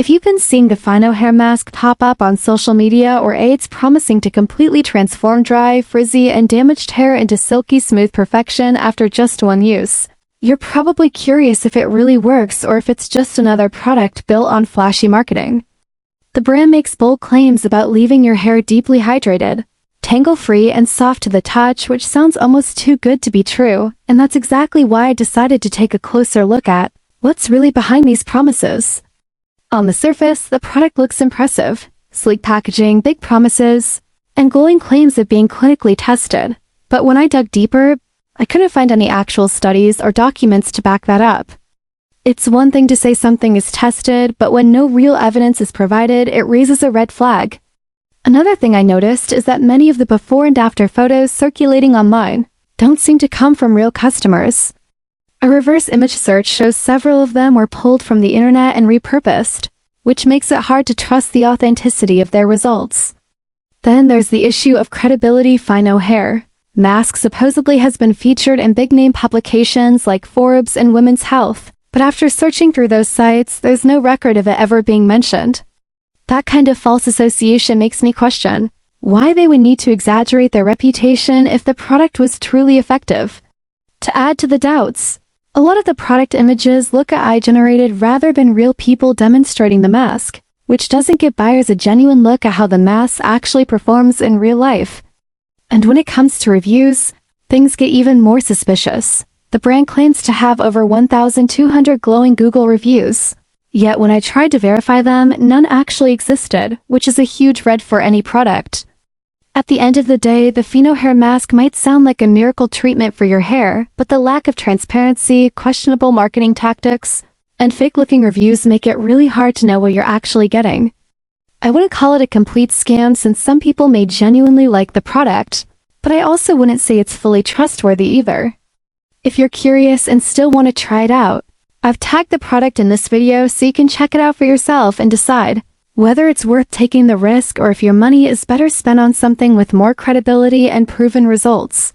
If you've been seeing the Fino Hair Mask pop up on social media or aids promising to completely transform dry, frizzy, and damaged hair into silky smooth perfection after just one use, you're probably curious if it really works or if it's just another product built on flashy marketing. The brand makes bold claims about leaving your hair deeply hydrated, tangle-free, and soft to the touch, which sounds almost too good to be true, and that's exactly why I decided to take a closer look at what's really behind these promises. On the surface, the product looks impressive: sleek packaging, big promises, and glowing claims of being clinically tested. But when I dug deeper, I couldn't find any actual studies or documents to back that up. It's one thing to say something is tested, but when no real evidence is provided, it raises a red flag. Another thing I noticed is that many of the before and after photos circulating online don't seem to come from real customers. A reverse image search shows several of them were pulled from the internet and repurposed, which makes it hard to trust the authenticity of their results. Then there's the issue of credibility. Fino Hair Mask supposedly has been featured in big-name publications like Forbes and Women's Health, but after searching through those sites, there's no record of it ever being mentioned. That kind of false association makes me question why they would need to exaggerate their reputation if the product was truly effective. To add to the doubts, a lot of the product images look AI-generated rather than real people demonstrating the mask, which doesn't give buyers a genuine look at how the mask actually performs in real life. And when it comes to reviews, things get even more suspicious. The brand claims to have over 1,200 glowing Google reviews. Yet when I tried to verify them, none actually existed, which is a huge red for any product. At the end of the day, the Fino Hair Mask might sound like a miracle treatment for your hair, but the lack of transparency, questionable marketing tactics, and fake-looking reviews make it really hard to know what you're actually getting. I wouldn't call it a complete scam since some people may genuinely like the product, but I also wouldn't say it's fully trustworthy either. If you're curious and still want to try it out, I've tagged the product in this video so you can check it out for yourself and decide whether it's worth taking the risk or if your money is better spent on something with more credibility and proven results.